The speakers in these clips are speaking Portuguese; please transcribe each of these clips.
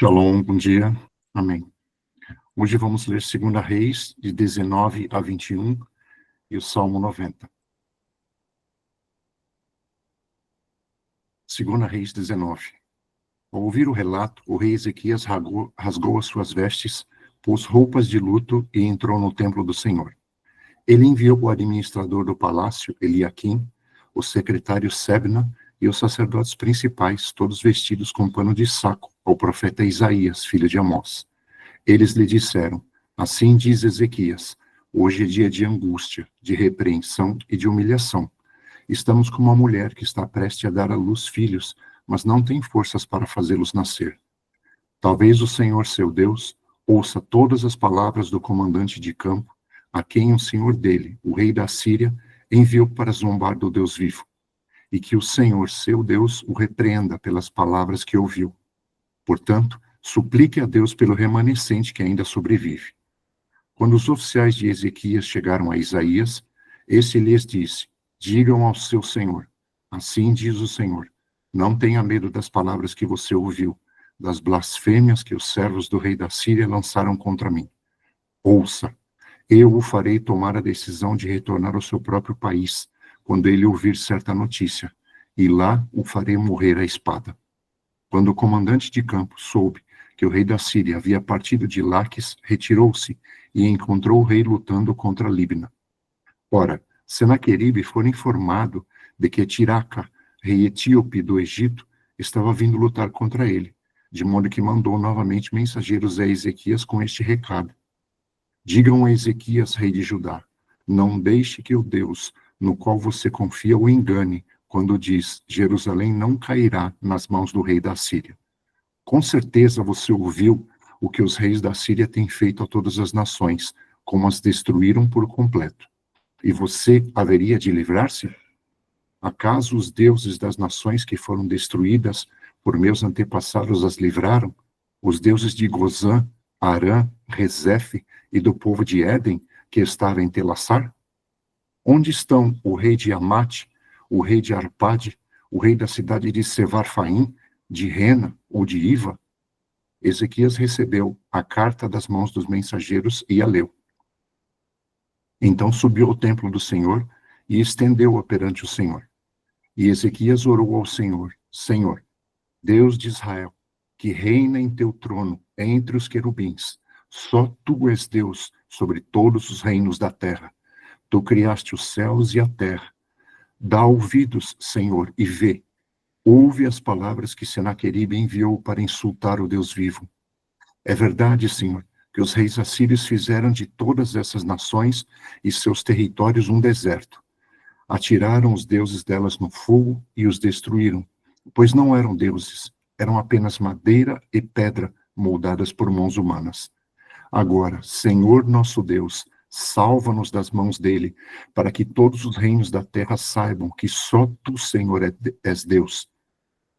Shalom, bom dia. Amém. Hoje vamos ler 2 Reis, de 19 a 21, e o Salmo 90. 2 Reis 19. Ao ouvir o relato, o rei Ezequias rasgou as suas vestes, pôs roupas de luto e entrou no templo do Senhor. Ele enviou o administrador do palácio, Eliaquim, o secretário Sebna e os sacerdotes principais, todos vestidos com pano de saco, ao profeta Isaías, filho de Amós. Eles lhe disseram: assim diz Ezequias, hoje é dia de angústia, de repreensão e de humilhação. Estamos como uma mulher que está prestes a dar à luz filhos, mas não tem forças para fazê-los nascer. Talvez o Senhor, seu Deus, ouça todas as palavras do comandante de campo, a quem o senhor dele, o rei da Síria, enviou para zombar do Deus vivo, e que o Senhor, seu Deus, o repreenda pelas palavras que ouviu. Portanto, suplique a Deus pelo remanescente que ainda sobrevive. Quando os oficiais de Ezequias chegaram a Isaías, esse lhes disse: digam ao seu senhor, assim diz o Senhor, não tenha medo das palavras que você ouviu, das blasfêmias que os servos do rei da Síria lançaram contra mim. Ouça, eu o farei tomar a decisão de retornar ao seu próprio país, quando ele ouvir certa notícia, e lá o farei morrer à espada. Quando o comandante de campo soube que o rei da Síria havia partido de Laques, retirou-se e encontrou o rei lutando contra Líbina. Ora, Senaqueribe fora informado de que Tiraca, rei etíope do Egito, estava vindo lutar contra ele, de modo que mandou novamente mensageiros a Ezequias com este recado: digam a Ezequias, rei de Judá, não deixe que o Deus no qual você confia o engane, quando diz: Jerusalém não cairá nas mãos do rei da Síria. Com certeza você ouviu o que os reis da Síria têm feito a todas as nações, como as destruíram por completo. E você haveria de livrar-se? Acaso os deuses das nações que foram destruídas por meus antepassados as livraram? Os deuses de Gozã, Arã, Rezefe e do povo de Éden, que estava em Telassar? Onde estão o rei de Amate, o rei de Arpade, o rei da cidade de Sevarfaim, de Rena ou de Iva? Ezequias recebeu a carta das mãos dos mensageiros e a leu. Então subiu ao templo do Senhor e estendeu-a perante o Senhor. E Ezequias orou ao Senhor: Senhor, Deus de Israel, que reina em teu trono entre os querubins, só tu és Deus sobre todos os reinos da terra. Tu criaste os céus e a terra. Dá ouvidos, Senhor, e vê. Ouve as palavras que Senaqueribe enviou para insultar o Deus vivo. É verdade, Senhor, que os reis assírios fizeram de todas essas nações e seus territórios um deserto. Atiraram os deuses delas no fogo e os destruíram, pois não eram deuses, eram apenas madeira e pedra moldadas por mãos humanas. Agora, Senhor nosso Deus, salva-nos das mãos dele, para que todos os reinos da terra saibam que só tu, Senhor, és Deus.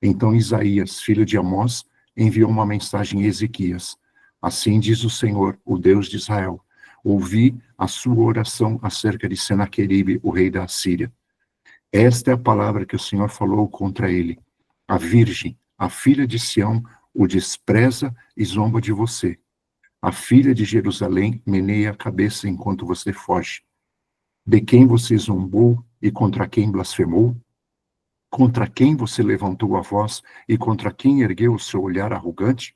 Então Isaías, filho de Amós, enviou uma mensagem a Ezequias: assim diz o Senhor, o Deus de Israel, ouvi a sua oração acerca de Senaqueribe, o rei da Assíria. Esta é a palavra que o Senhor falou contra ele: a virgem, a filha de Sião, o despreza e zomba de você. A filha de Jerusalém meneia a cabeça enquanto você foge. De quem você zombou e contra quem blasfemou? Contra quem você levantou a voz e contra quem ergueu o seu olhar arrogante?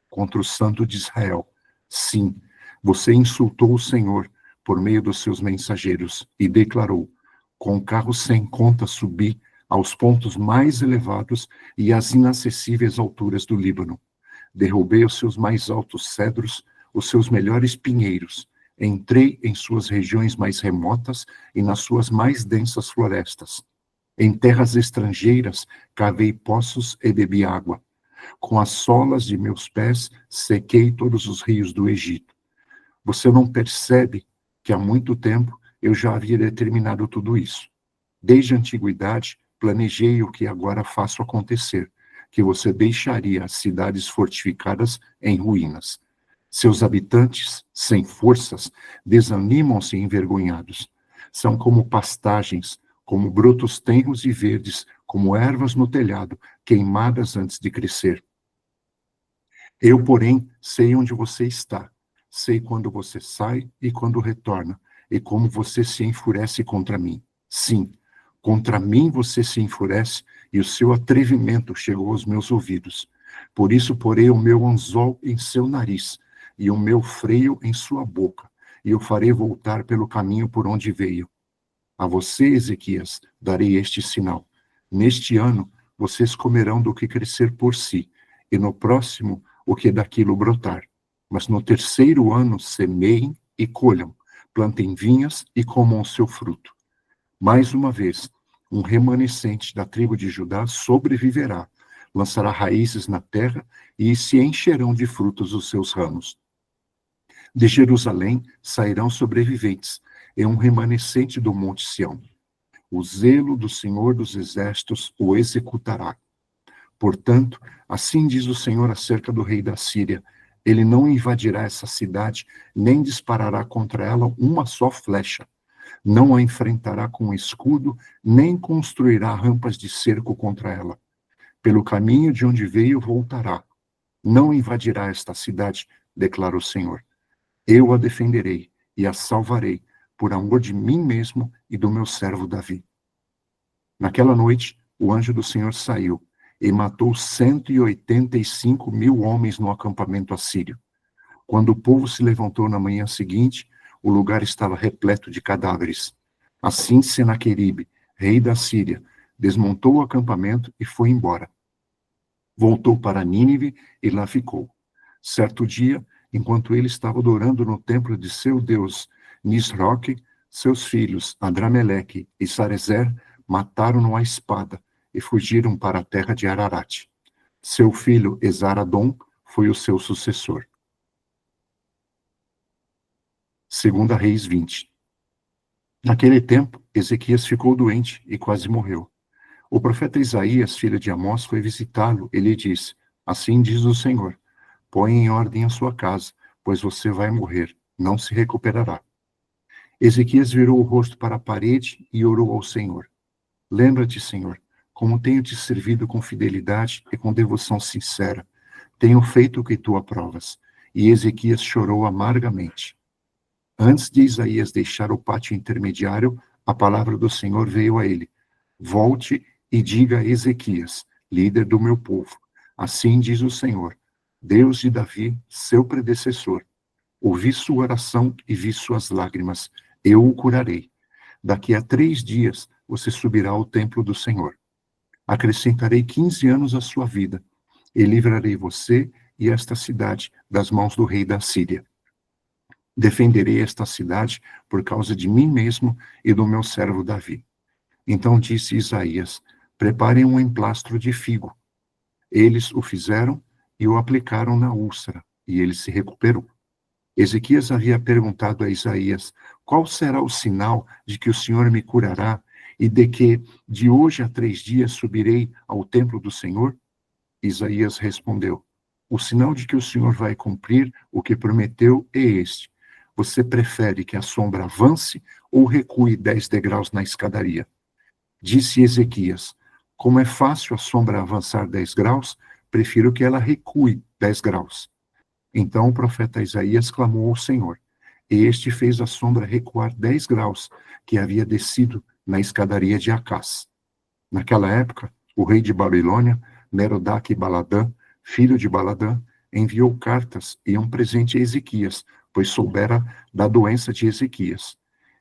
Contra o Santo de Israel. Sim, você insultou o Senhor por meio dos seus mensageiros e declarou: com carros sem conta subi aos pontos mais elevados e às inacessíveis alturas do Líbano. Derrubei os seus mais altos cedros, os seus melhores pinheiros. Entrei em suas regiões mais remotas e nas suas mais densas florestas. Em terras estrangeiras, cavei poços e bebi água. Com as solas de meus pés, sequei todos os rios do Egito. Você não percebe que há muito tempo eu já havia determinado tudo isso? Desde a antiguidade, planejei o que agora faço acontecer, que você deixaria as cidades fortificadas em ruínas. Seus habitantes, sem forças, desanimam-se envergonhados. São como pastagens, como brotos tenros e verdes, como ervas no telhado, queimadas antes de crescer. Eu, porém, sei onde você está. Sei quando você sai e quando retorna, e como você se enfurece contra mim. Sim, contra mim você se enfurece, e o seu atrevimento chegou aos meus ouvidos. Por isso porei o meu anzol em seu nariz, e o meu freio em sua boca, e o farei voltar pelo caminho por onde veio. A você, Ezequias, darei este sinal. Neste ano, vocês comerão do que crescer por si, e no próximo, o que daquilo brotar. Mas no terceiro ano, semeiem e colham, plantem vinhas e comam o seu fruto. Mais uma vez, um remanescente da tribo de Judá sobreviverá, lançará raízes na terra e se encherão de frutos os seus ramos. De Jerusalém sairão sobreviventes, e um remanescente do monte Sião. O zelo do Senhor dos Exércitos o executará. Portanto, assim diz o Senhor acerca do rei da Síria: ele não invadirá essa cidade, nem disparará contra ela uma só flecha. Não a enfrentará com escudo, nem construirá rampas de cerco contra ela. Pelo caminho de onde veio, voltará. Não invadirá esta cidade, declara o Senhor. Eu a defenderei e a salvarei, por amor de mim mesmo e do meu servo Davi. Naquela noite, o anjo do Senhor saiu e matou 185.000 homens no acampamento assírio. Quando o povo se levantou na manhã seguinte, o lugar estava repleto de cadáveres. Assim, Senaqueribe, rei da Síria, desmontou o acampamento e foi embora. Voltou para Nínive e lá ficou. Certo dia, enquanto ele estava adorando no templo de seu deus Nisroque, seus filhos Adrameleque e Sarezer mataram-no à espada e fugiram para a terra de Ararat. Seu filho Esaradom foi o seu sucessor. 2 Reis 20. Naquele tempo, Ezequias ficou doente e quase morreu. O profeta Isaías, filho de Amós, foi visitá-lo e lhe disse: assim diz o Senhor, põe em ordem a sua casa, pois você vai morrer, não se recuperará. Ezequias virou o rosto para a parede e orou ao Senhor. Lembra-te, Senhor, como tenho te servido com fidelidade e com devoção sincera. Tenho feito o que tu aprovas. E Ezequias chorou amargamente. Antes de Isaías deixar o pátio intermediário, a palavra do Senhor veio a ele. Volte e diga a Ezequias, líder do meu povo. Assim diz o Senhor, Deus de Davi, seu predecessor. Ouvi sua oração e vi suas lágrimas. Eu o curarei. Daqui a 3 dias você subirá ao templo do Senhor. Acrescentarei 15 anos à sua vida e livrarei você e esta cidade das mãos do rei da Síria. Defenderei esta cidade por causa de mim mesmo e do meu servo Davi. Então disse Isaías, preparem um emplastro de figo. Eles o fizeram e o aplicaram na úlcera, e ele se recuperou. Ezequias havia perguntado a Isaías, qual será o sinal de que o Senhor me curará e de que de hoje a 3 dias subirei ao templo do Senhor? Isaías respondeu, o sinal de que o Senhor vai cumprir o que prometeu é este. Você prefere que a sombra avance ou recue 10 degraus na escadaria? Disse Ezequias, como é fácil a sombra avançar 10 graus, prefiro que ela recue 10 graus. Então o profeta Isaías clamou ao Senhor, e este fez a sombra recuar 10 graus, que havia descido na escadaria de Acás. Naquela época, o rei de Babilônia, Merodach-Baladã, filho de Baladã, enviou cartas e um presente a Ezequias, pois soubera da doença de Ezequias.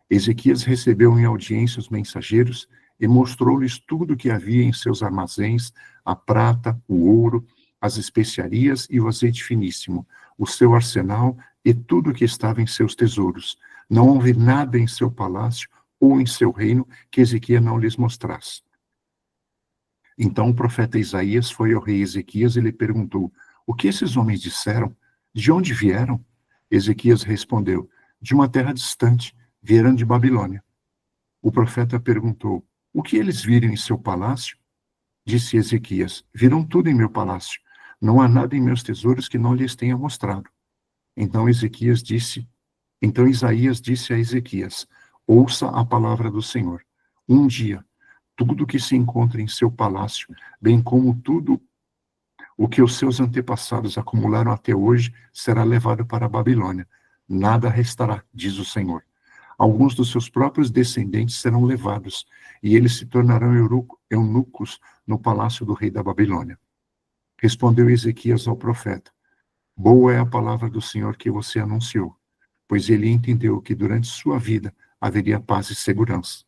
Ezequias recebeu em audiência os mensageiros e mostrou-lhes tudo o que havia em seus armazéns, a prata, o ouro, as especiarias e o azeite finíssimo, o seu arsenal e tudo o que estava em seus tesouros. Não houve nada em seu palácio ou em seu reino que Ezequias não lhes mostrasse. Então o profeta Isaías foi ao rei Ezequias e lhe perguntou, o que esses homens disseram? De onde vieram? Ezequias respondeu, de uma terra distante, vieram de Babilônia. O profeta perguntou, o que eles viram em seu palácio? Disse Ezequias, viram tudo em meu palácio. Não há nada em meus tesouros que não lhes tenha mostrado. Então Isaías disse a Ezequias, ouça a palavra do Senhor. Um dia, tudo que se encontra em seu palácio, bem como tudo O que os seus antepassados acumularam até hoje será levado para a Babilônia. Nada restará, diz o Senhor. Alguns dos seus próprios descendentes serão levados, e eles se tornarão eunucos no palácio do rei da Babilônia. Respondeu Ezequias ao profeta: Boa é a palavra do Senhor que você anunciou, pois ele entendeu que durante sua vida haveria paz e segurança.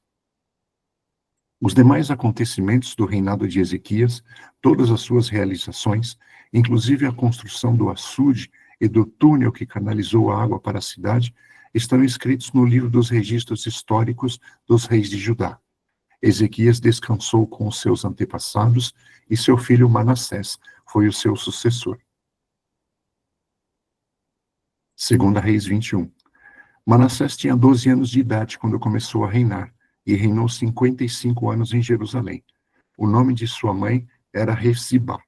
Os demais acontecimentos do reinado de Ezequias, todas as suas realizações, inclusive a construção do açude e do túnel que canalizou a água para a cidade, estão escritos no livro dos registros históricos dos reis de Judá. Ezequias descansou com os seus antepassados e seu filho Manassés foi o seu sucessor. 2 Reis 21. Manassés tinha 12 anos de idade quando começou a reinar, e reinou 55 anos em Jerusalém. O nome de sua mãe era Refsibá.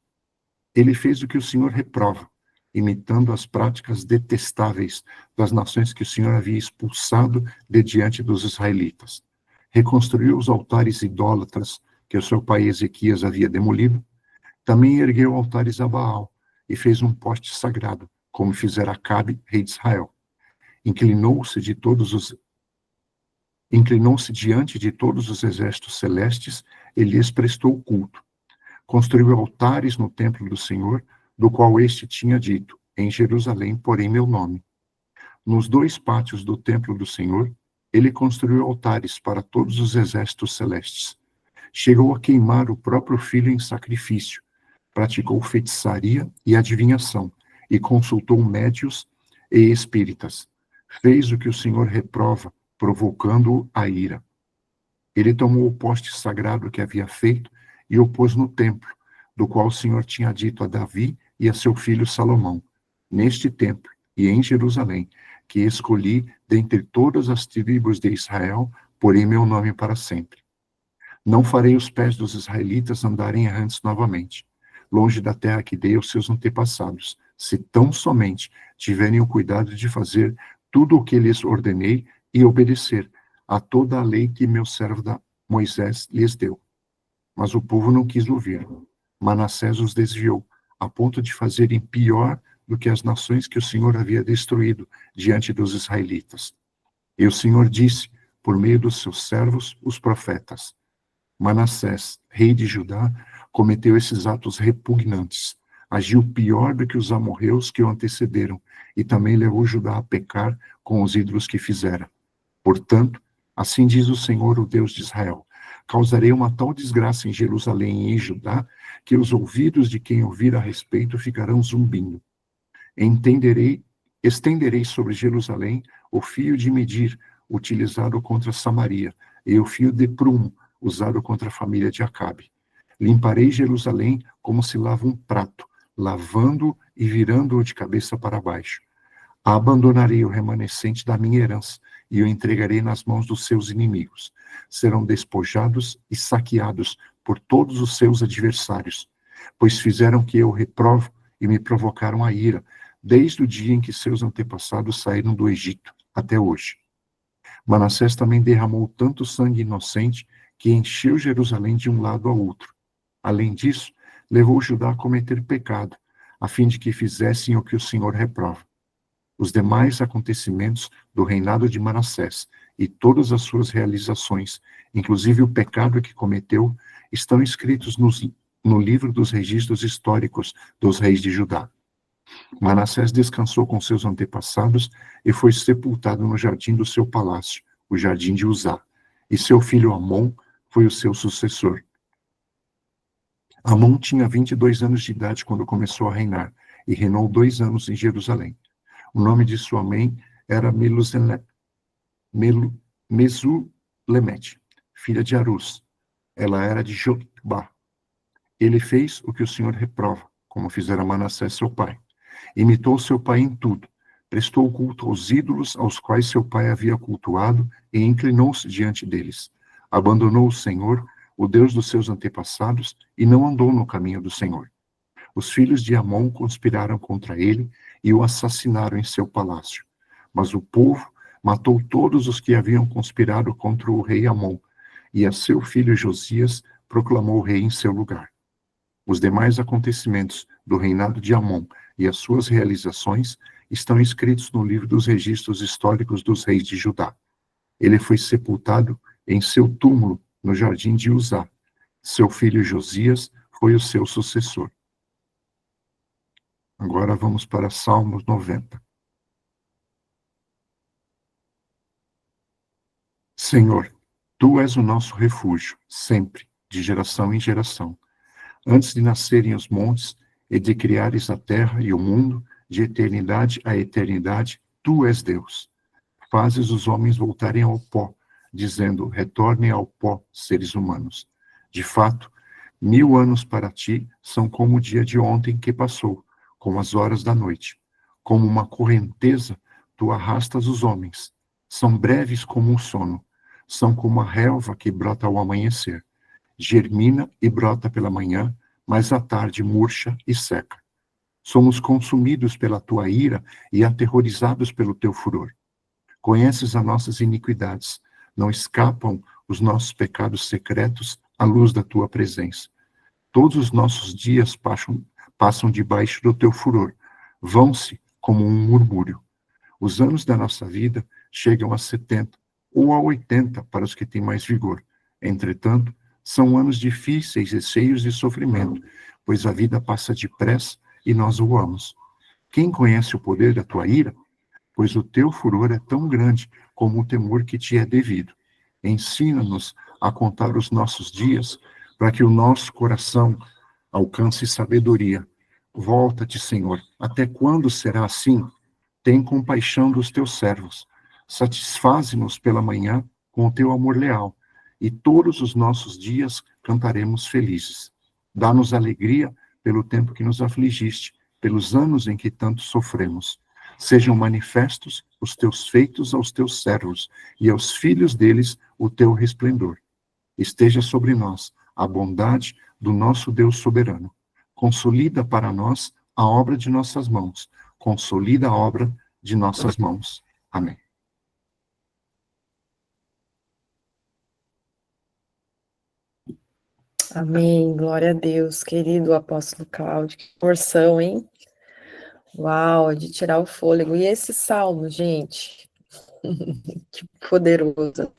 Ele fez o que o Senhor reprova, imitando as práticas detestáveis das nações que o Senhor havia expulsado de diante dos israelitas. Reconstruiu os altares idólatras que o seu pai Ezequias havia demolido. Também ergueu altares a Baal e fez um poste sagrado, como fizera Acabe, rei de Israel. Inclinou-se diante de todos os exércitos celestes e lhes prestou culto. Construiu altares no templo do Senhor, do qual este tinha dito: Em Jerusalém porém meu nome. Nos 2 pátios do templo do Senhor, ele construiu altares para todos os exércitos celestes. Chegou a queimar o próprio filho em sacrifício. Praticou feitiçaria e adivinhação, e consultou médios e espíritas. Fez o que o Senhor reprova, provocando-o a ira. Ele tomou o poste sagrado que havia feito e o pôs no templo, do qual o Senhor tinha dito a Davi e a seu filho Salomão: Neste templo e em Jerusalém, que escolhi dentre todas as tribos de Israel, porei meu nome para sempre. Não farei os pés dos israelitas andarem errantes novamente, longe da terra que dei aos seus antepassados, se tão somente tiverem o cuidado de fazer tudo o que lhes ordenei e obedecer a toda a lei que meu servo Moisés lhes deu. Mas o povo não quis ouvir. Manassés os desviou, a ponto de fazerem pior do que as nações que o Senhor havia destruído diante dos israelitas. E o Senhor disse, por meio dos seus servos, os profetas: Manassés, rei de Judá, cometeu esses atos repugnantes. Agiu pior do que os amorreus que o antecederam, e também levou Judá a pecar com os ídolos que fizera. Portanto, assim diz o Senhor, o Deus de Israel: causarei uma tal desgraça em Jerusalém e em Judá, que os ouvidos de quem ouvir a respeito ficarão zumbindo. Estenderei sobre Jerusalém o fio de medir, utilizado contra Samaria, e o fio de prumo, usado contra a família de Acabe. Limparei Jerusalém como se lava um prato, lavando e virando-o de cabeça para baixo. Abandonarei o remanescente da minha herança e o entregarei nas mãos dos seus inimigos. Serão despojados e saqueados por todos os seus adversários, pois fizeram que eu reprovo e me provocaram a ira, desde o dia em que seus antepassados saíram do Egito até hoje. Manassés também derramou tanto sangue inocente que encheu Jerusalém de um lado ao outro. Além disso, levou Judá a cometer pecado, a fim de que fizessem o que o Senhor reprova. Os demais acontecimentos do reinado de Manassés e todas as suas realizações, inclusive o pecado que cometeu, estão escritos no livro dos registros históricos dos reis de Judá. Manassés descansou com seus antepassados e foi sepultado no jardim do seu palácio, o jardim de Uzá, e seu filho Amon foi o seu sucessor. Amon tinha 22 anos de idade quando começou a reinar, e reinou 2 anos em Jerusalém. O nome de sua mãe era Mesulemete, filha de Arus. Ela era de Jotbá. Ele fez o que o Senhor reprova, como fizera Manassés seu pai. Imitou seu pai em tudo. Prestou culto aos ídolos aos quais seu pai havia cultuado e inclinou-se diante deles. Abandonou o Senhor, o Deus dos seus antepassados, e não andou no caminho do Senhor. Os filhos de Amon conspiraram contra ele e o assassinaram em seu palácio. Mas o povo matou todos os que haviam conspirado contra o rei Amon, e a seu filho Josias proclamou rei em seu lugar. Os demais acontecimentos do reinado de Amon e as suas realizações estão escritos no livro dos registros históricos dos reis de Judá. Ele foi sepultado em seu túmulo no jardim de Uzá. Seu filho Josias foi o seu sucessor. Agora vamos para Salmos 90. Senhor, tu és o nosso refúgio, sempre, de geração em geração. Antes de nascerem os montes e de criares a terra e o mundo, de eternidade a eternidade, tu és Deus. Fazes os homens voltarem ao pó, dizendo, retornem ao pó, seres humanos. De fato, 1000 anos para ti são como o dia de ontem que passou, como as horas da noite. Como uma correnteza, tu arrastas os homens. São breves como um sono. São como a relva que brota ao amanhecer. Germina e brota pela manhã, mas à tarde murcha e seca. Somos consumidos pela tua ira e aterrorizados pelo teu furor. Conheces as nossas iniquidades, não escapam os nossos pecados secretos à luz da tua presença. Todos os nossos dias passam debaixo do teu furor, vão-se como um murmúrio. Os anos da nossa vida chegam a 70 ou a 80 para os que têm mais vigor. Entretanto, são anos difíceis e cheios de sofrimento, pois a vida passa depressa e nós voamos. Quem conhece o poder da tua ira? Pois o teu furor é tão grande como o temor que te é devido. Ensina-nos a contar os nossos dias, para que o nosso coração alcance sabedoria. Volta-te, Senhor. Até quando será assim? Tem compaixão dos teus servos. Satisfaze-nos pela manhã com o teu amor leal, e todos os nossos dias cantaremos felizes. Dá-nos alegria pelo tempo que nos afligiste, pelos anos em que tanto sofremos. Sejam manifestos os teus feitos aos teus servos, e aos filhos deles o teu resplendor. Esteja sobre nós a bondade do nosso Deus soberano. Consolida para nós a obra de nossas mãos. Consolida a obra de nossas mãos. Amém. Amém, glória a Deus, querido apóstolo Cláudio, que porção, hein? Uau, de tirar o fôlego. E esse salmo, gente, que poderoso.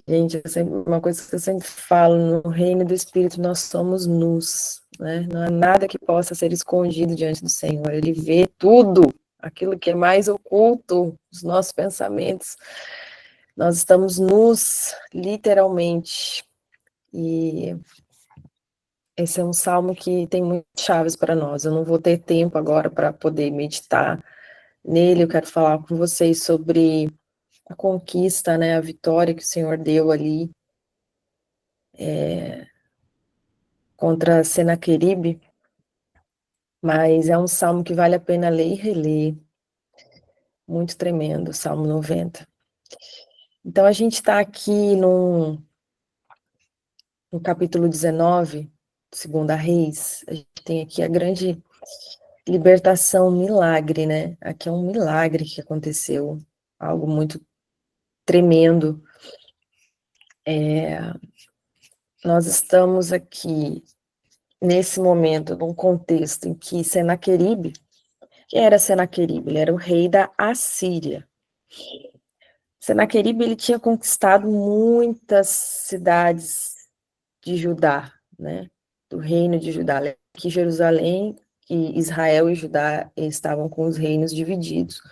Gente, uma coisa que eu sempre falo, no reino do Espírito nós somos nus, né? Não há nada que possa ser escondido diante do Senhor, Ele vê tudo, aquilo que é mais oculto, os nossos pensamentos. Nós estamos nus, literalmente, e esse é um salmo que tem muitas chaves para nós. Eu não vou ter tempo agora para poder meditar nele. Eu quero falar com vocês sobre a conquista, né, a vitória que o Senhor deu ali contra Senaqueribe. Mas é um salmo que vale a pena ler e reler. Muito tremendo, Salmo 90. Então, a gente está aqui no capítulo 19, Segunda Reis. A gente tem aqui a grande libertação, milagre, né? Aqui é um milagre que aconteceu, algo muito tremendo. Nós estamos aqui, nesse momento, num contexto em que Senaqueribe, quem era Senaqueribe? Ele era o rei da Assíria. Senaqueribe, ele tinha conquistado muitas cidades de Judá, né? Do reino de Judá. Que Jerusalém, que Israel e Judá estavam com os reinos divididos.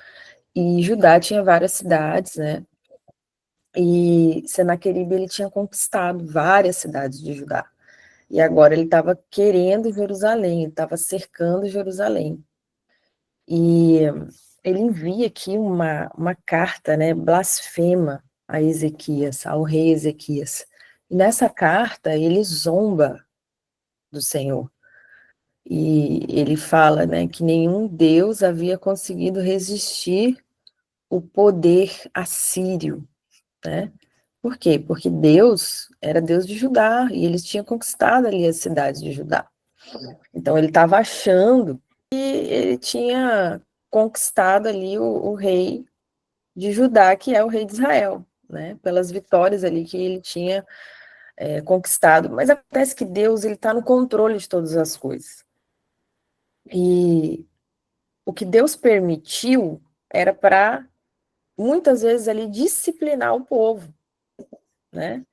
E Judá tinha várias cidades, né? E Senaqueribe, ele tinha conquistado várias cidades de Judá. E agora ele estava querendo Jerusalém, ele estava cercando Jerusalém. E ele envia aqui uma carta, né, blasfema a Ezequias, ao rei Ezequias. E nessa carta ele zomba do Senhor. E ele fala, né, que nenhum Deus havia conseguido resistir o poder assírio, né? Por quê? Porque Deus era Deus de Judá, e eles tinham conquistado ali as cidades de Judá. Então ele estava achando que ele tinha conquistado ali o rei de Judá, que é o rei de Israel, né? Pelas vitórias ali que ele tinha conquistado. Mas acontece que Deus, ele está no controle de todas as coisas. E o que Deus permitiu era para, muitas vezes, ali, disciplinar o povo, né?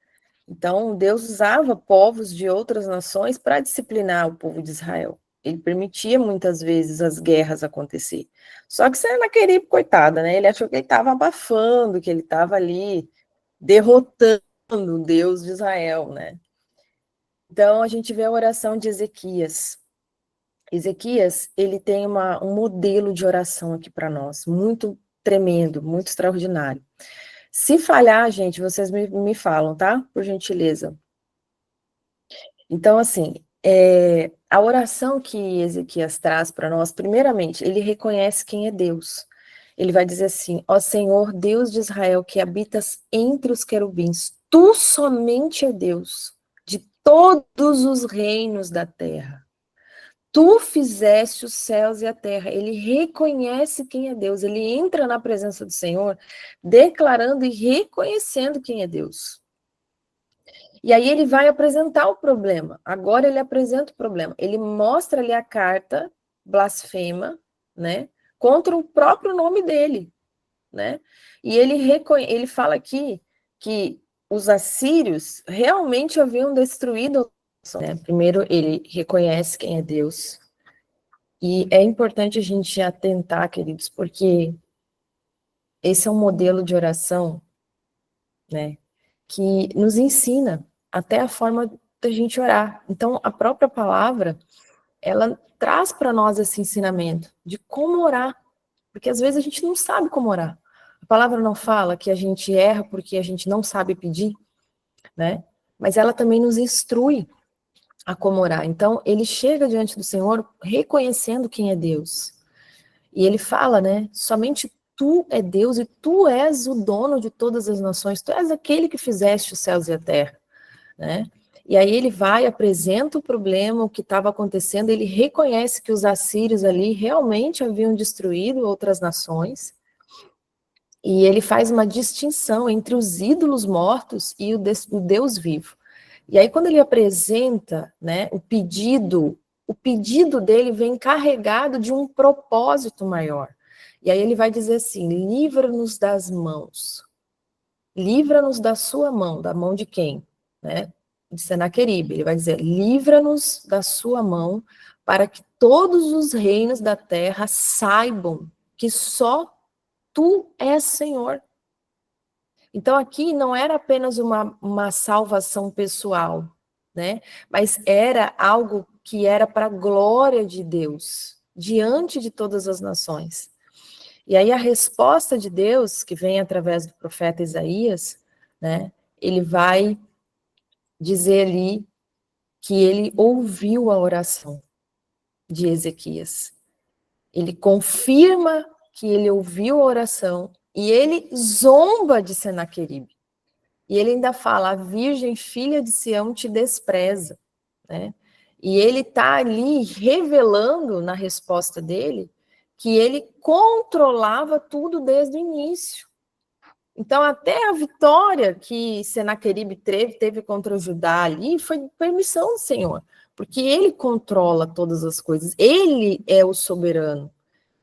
Então, Deus usava povos de outras nações para disciplinar o povo de Israel. Ele permitia, muitas vezes, as guerras acontecer. Só que Senaqueribe, coitada, né? Ele achou que ele estava abafando, que ele estava ali derrotando o Deus de Israel, né? Então, a gente vê a oração de Ezequias. Ezequias, ele tem um modelo de oração aqui para nós, muito tremendo, muito extraordinário. Se falhar, gente, vocês me falam, tá? Por gentileza. Então, assim, a oração que Ezequias traz para nós, primeiramente, ele reconhece quem é Deus. Ele vai dizer assim: ó Senhor, Deus de Israel, que habitas entre os querubins, tu somente é Deus de todos os reinos da terra. Tu fizeste os céus e a terra. Ele reconhece quem é Deus. Ele entra na presença do Senhor, declarando e reconhecendo quem é Deus. E aí ele vai apresentar o problema. Agora ele apresenta o problema. Ele mostra ali a carta blasfema, né, contra o próprio nome dele, né? E ele fala aqui que os assírios realmente haviam destruído, né? Primeiro ele reconhece quem é Deus. E é importante a gente atentar, queridos, porque esse é um modelo de oração, né, que nos ensina até a forma da gente orar. Então, a própria palavra, ela traz para nós esse ensinamento de como orar, porque às vezes a gente não sabe como orar. A palavra não fala que a gente erra porque a gente não sabe pedir, né? Mas ela também nos instrui a como orar. Então, ele chega diante do Senhor reconhecendo quem é Deus. E ele fala, né? Somente tu é Deus e tu és o dono de todas as nações. Tu és aquele que fizeste os céus e a terra, né? E aí ele vai, apresenta o problema, o que estava acontecendo, ele reconhece que os assírios ali realmente haviam destruído outras nações, e ele faz uma distinção entre os ídolos mortos e o Deus vivo. E aí quando ele apresenta, né, o pedido dele vem carregado de um propósito maior. E aí ele vai dizer assim: livra-nos das mãos. Livra-nos da sua mão, da mão de quem? Né? De Senaqueribe. Ele vai dizer: livra-nos da sua mão, para que todos os reinos da terra saibam que só tu és Senhor. Então aqui não era apenas uma salvação pessoal, né? Mas era algo que era para a glória de Deus, diante de todas as nações. E aí a resposta de Deus, que vem através do profeta Isaías, né? Ele vai dizer ali que ele ouviu a oração de Ezequias. Ele confirma que ele ouviu a oração e ele zomba de Senaqueribe. E ele ainda fala: a virgem filha de Sião te despreza, né? E ele está ali revelando na resposta dele que ele controlava tudo desde o início. Então, até a vitória que Senaqueribe teve contra o Judá ali foi permissão do Senhor, porque ele controla todas as coisas, ele é o soberano,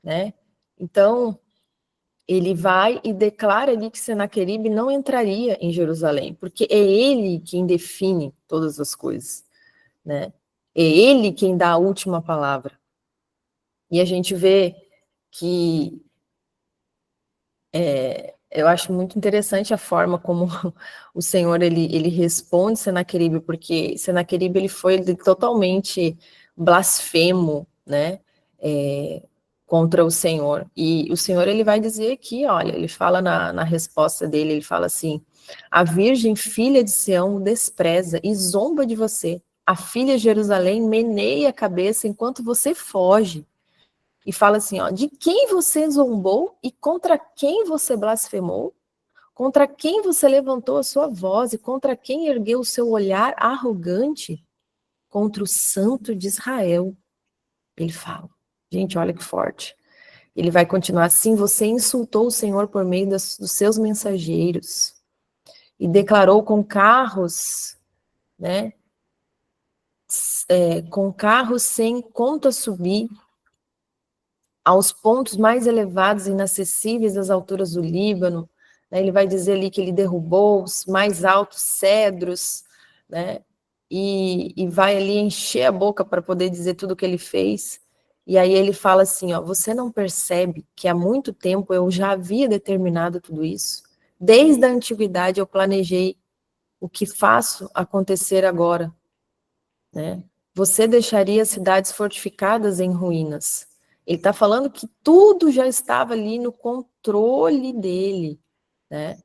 né? Então, ele vai e declara ali que Senaqueribe não entraria em Jerusalém, porque é ele quem define todas as coisas, né? É ele quem dá a última palavra. E a gente vê que eu acho muito interessante a forma como o Senhor ele responde Senaqueribe, porque Senaqueribe ele foi totalmente blasfemo, né? Contra o Senhor. E o Senhor ele vai dizer aqui, olha, ele fala na resposta dele, ele fala assim: a virgem filha de Sião o despreza e zomba de você. A filha de Jerusalém meneia a cabeça enquanto você foge. E fala assim, ó: de quem você zombou e contra quem você blasfemou? Contra quem você levantou a sua voz e contra quem ergueu o seu olhar arrogante? Contra o Santo de Israel. Ele fala. Gente, olha que forte. Ele vai continuar assim: você insultou o Senhor por meio dos seus mensageiros e declarou com carros, né, com carros sem conta subir, aos pontos mais elevados e inacessíveis das alturas do Líbano, né? Ele vai dizer ali que ele derrubou os mais altos cedros, né? E vai ali encher a boca para poder dizer tudo o que ele fez. E aí ele fala assim, ó, você não percebe que há muito tempo eu já havia determinado tudo isso? Desde a antiguidade eu planejei o que faço acontecer agora, né? Você deixaria cidades fortificadas em ruínas. Ele está falando que tudo já estava ali no controle dele, né?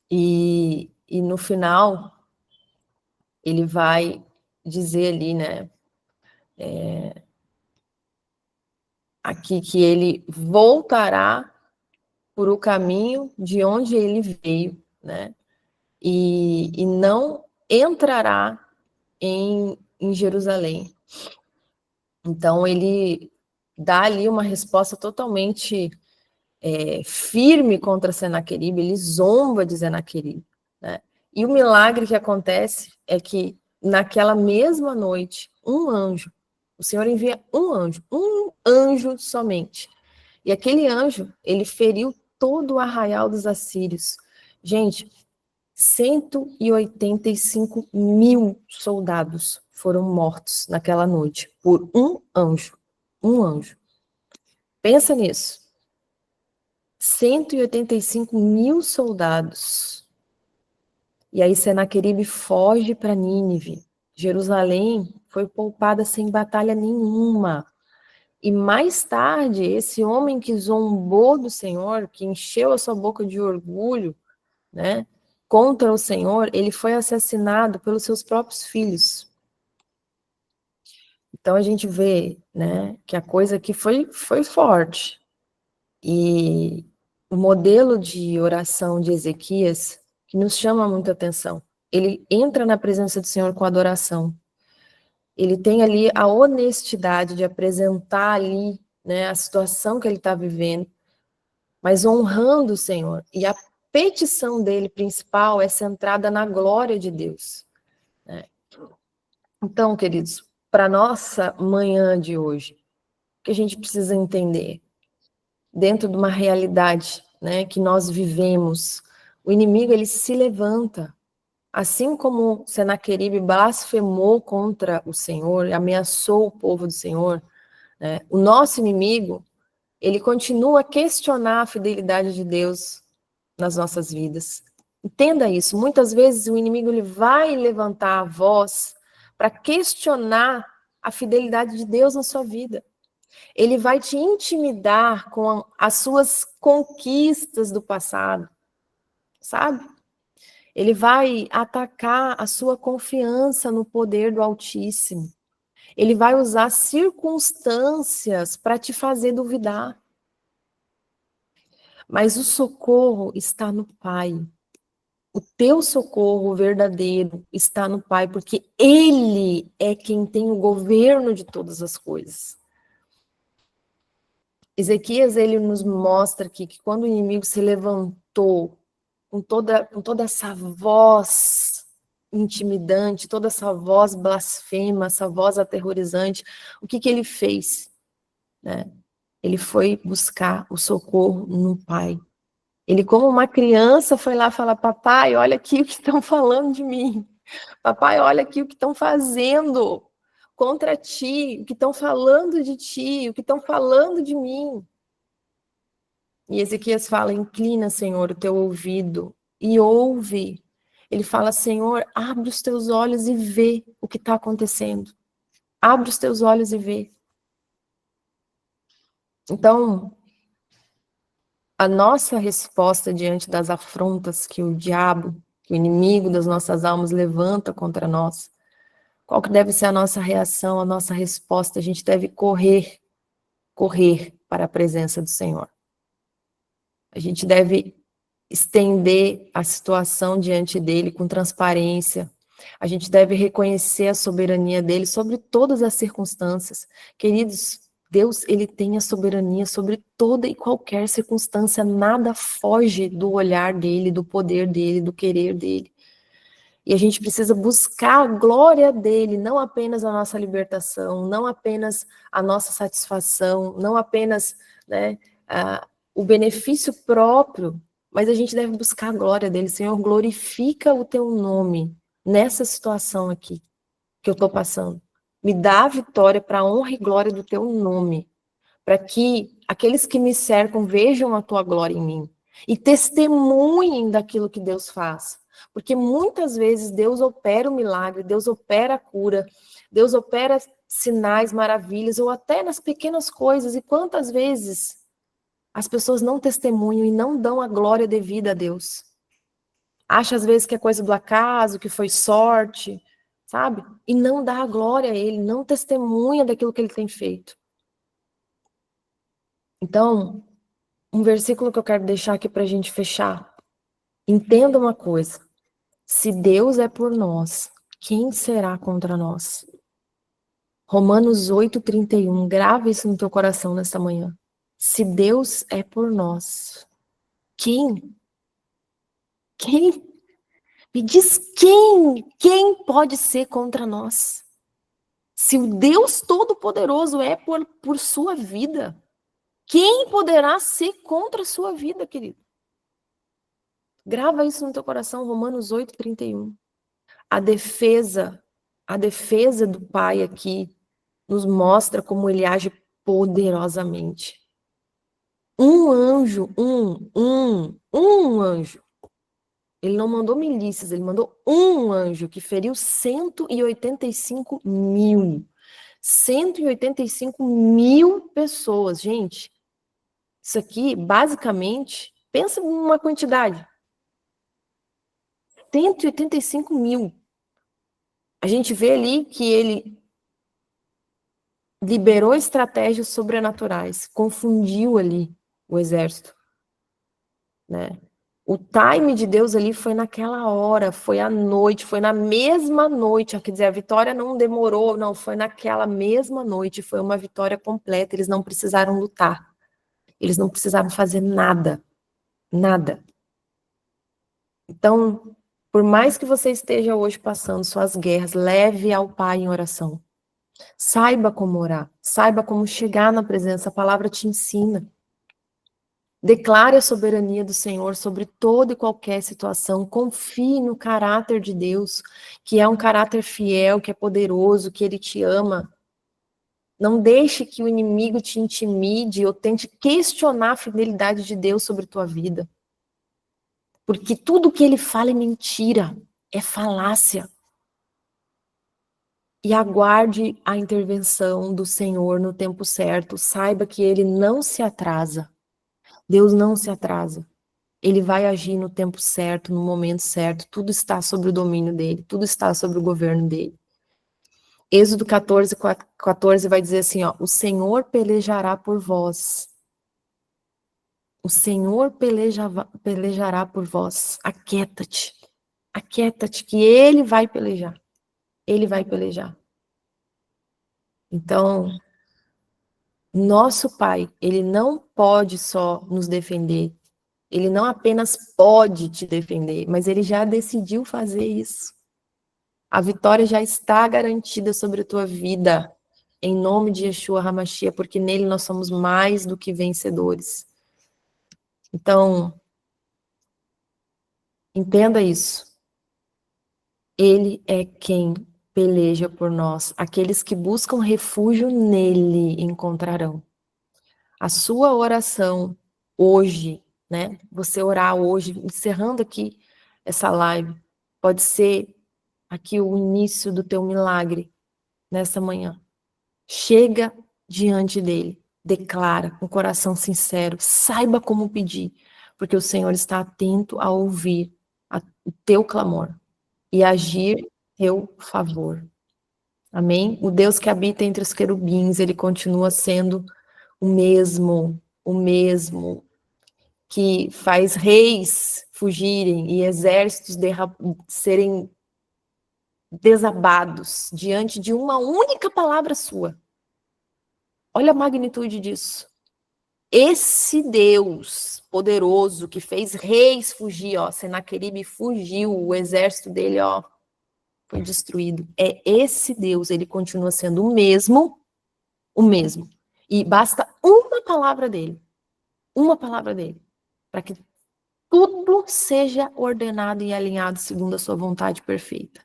E no final, ele vai dizer ali, né? Aqui que ele voltará por o caminho de onde ele veio, né? E não entrará em Jerusalém. Então, ele dá ali uma resposta totalmente firme contra Senaqueribe, ele zomba de Senaqueribe, né? E o milagre que acontece é que, naquela mesma noite, o Senhor envia um anjo somente. E aquele anjo, ele feriu todo o arraial dos assírios. Gente, 185 mil soldados foram mortos naquela noite por um anjo. Um anjo. Pensa nisso. 185 mil soldados. E aí Senaqueribe foge para Nínive. Jerusalém foi poupada sem batalha nenhuma. E mais tarde, esse homem que zombou do Senhor, que encheu a sua boca de orgulho, né, contra o Senhor, ele foi assassinado pelos seus próprios filhos. Então a gente vê, né, que a coisa aqui foi forte. E o modelo de oração de Ezequias, que nos chama muita atenção, ele entra na presença do Senhor com adoração. Ele tem ali a honestidade de apresentar ali, né, a situação que ele está vivendo, mas honrando o Senhor. E a petição dele principal é centrada na glória de Deus, né? Então, queridos, para nossa manhã de hoje, o que a gente precisa entender? Dentro de uma realidade, né, que nós vivemos, o inimigo ele se levanta, assim como Senaqueribe blasfemou contra o Senhor, ameaçou o povo do Senhor, né, o nosso inimigo, ele continua a questionar a fidelidade de Deus nas nossas vidas. Entenda isso, muitas vezes o inimigo ele vai levantar a voz para questionar a fidelidade de Deus na sua vida. Ele vai te intimidar com as suas conquistas do passado, sabe? Ele vai atacar a sua confiança no poder do Altíssimo. Ele vai usar circunstâncias para te fazer duvidar. Mas o socorro está no Pai. O teu socorro verdadeiro está no Pai, porque Ele é quem tem o governo de todas as coisas. Ezequias, ele nos mostra aqui que quando o inimigo se levantou com toda essa voz intimidante, toda essa voz blasfema, essa voz aterrorizante, o que ele fez? Né? Ele foi buscar o socorro no Pai. Ele, como uma criança, foi lá falar, papai, olha aqui o que estão falando de mim. Papai, olha aqui o que estão fazendo contra ti, o que estão falando de ti, o que estão falando de mim. E Ezequias fala, inclina, Senhor, o teu ouvido e ouve. Ele fala, Senhor, abre os teus olhos e vê o que está acontecendo. Abre os teus olhos e vê. Então, a nossa resposta diante das afrontas que o diabo, que o inimigo das nossas almas levanta contra nós, qual que deve ser a nossa reação, a nossa resposta? A gente deve correr para a presença do Senhor. A gente deve estender a situação diante dele com transparência. A gente deve reconhecer a soberania dele sobre todas as circunstâncias. Queridos, Deus, ele tem a soberania sobre toda e qualquer circunstância, nada foge do olhar dele, do poder dele, do querer dele. E a gente precisa buscar a glória dele, não apenas a nossa libertação, não apenas a nossa satisfação, não apenas, né, o benefício próprio, mas a gente deve buscar a glória dele. Senhor, glorifica o teu nome nessa situação aqui que eu estou passando. Me dá a vitória para a honra e glória do teu nome, para que aqueles que me cercam vejam a tua glória em mim e testemunhem daquilo que Deus faz. Porque muitas vezes Deus opera o milagre, Deus opera a cura, Deus opera sinais, maravilhas, ou até nas pequenas coisas. E quantas vezes as pessoas não testemunham e não dão a glória devida a Deus? Acha às vezes que é coisa do acaso, que foi sorte, sabe? E não dá a glória a Ele, não testemunha daquilo que Ele tem feito. Então, um versículo que eu quero deixar aqui para a gente fechar. Entenda uma coisa. Se Deus é por nós, quem será contra nós? Romanos 8:31. Grava isso no teu coração nesta manhã. Se Deus é por nós, quem? Quem? Me diz quem? Quem pode ser contra nós? Se o Deus Todo-Poderoso é por sua vida, quem poderá ser contra a sua vida, querido? Grava isso no teu coração, Romanos 8:31. A defesa do Pai aqui nos mostra como ele age poderosamente. Um anjo, um anjo. Ele não mandou milícias, ele mandou um anjo que feriu 185 mil. 185 mil pessoas, gente. Isso aqui, basicamente, pensa numa quantidade. 185 mil. A gente vê ali que ele liberou estratégias sobrenaturais, confundiu ali o exército, né? O time de Deus ali foi naquela hora, foi à noite, foi na mesma noite, quer dizer, a vitória não demorou, não, foi naquela mesma noite, foi uma vitória completa, eles não precisaram lutar, eles não precisaram fazer nada, nada. Então, por mais que você esteja hoje passando suas guerras, leve ao Pai em oração. Saiba como orar, saiba como chegar na presença, a palavra te ensina. Declare a soberania do Senhor sobre toda e qualquer situação, confie no caráter de Deus, que é um caráter fiel, que é poderoso, que Ele te ama. Não deixe que o inimigo te intimide ou tente questionar a fidelidade de Deus sobre tua vida. Porque tudo que Ele fala é mentira, é falácia. E aguarde a intervenção do Senhor no tempo certo. Saiba que Ele não se atrasa. Deus não se atrasa. Ele vai agir no tempo certo, no momento certo. Tudo está sob o domínio dele. Tudo está sob o governo dele. Êxodo 14 vai dizer assim, ó, o Senhor pelejará por vós. O Senhor pelejará por vós. Aquieta-te. Aquieta-te, que Ele vai pelejar. Ele vai pelejar. Então, nosso Pai, Ele não pode só nos defender. Ele não apenas pode te defender, mas Ele já decidiu fazer isso. A vitória já está garantida sobre a tua vida, em nome de Yeshua HaMashiach, porque nele nós somos mais do que vencedores. Então, entenda isso. Ele é quem peleja por nós. Aqueles que buscam refúgio nele encontrarão. A sua oração hoje, né? Você orar hoje, encerrando aqui essa live, pode ser aqui o início do teu milagre nessa manhã. Chega diante dele, declara com coração sincero, saiba como pedir, porque o Senhor está atento a ouvir o teu clamor e agir em teu favor. Amém? O Deus que habita entre os querubins, ele continua sendo o mesmo que faz reis fugirem e exércitos serem desabados diante de uma única palavra sua. Olha a magnitude disso. Esse Deus poderoso que fez reis fugir, ó, Senaqueribe fugiu, o exército dele, ó, foi destruído. É esse Deus, ele continua sendo o mesmo. E basta uma palavra dele, para que tudo seja ordenado e alinhado segundo a sua vontade perfeita.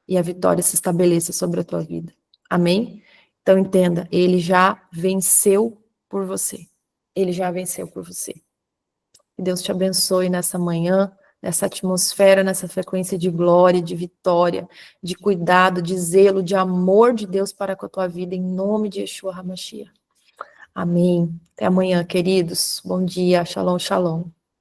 E a vitória se estabeleça sobre a tua vida. Amém? Então entenda, ele já venceu por você. Ele já venceu por você. Que Deus te abençoe nessa manhã, nessa atmosfera, nessa frequência de glória, de vitória, de cuidado, de zelo, de amor de Deus para com a tua vida, em nome de Yeshua HaMashiach. Amém. Até amanhã, queridos. Bom dia. Shalom, shalom.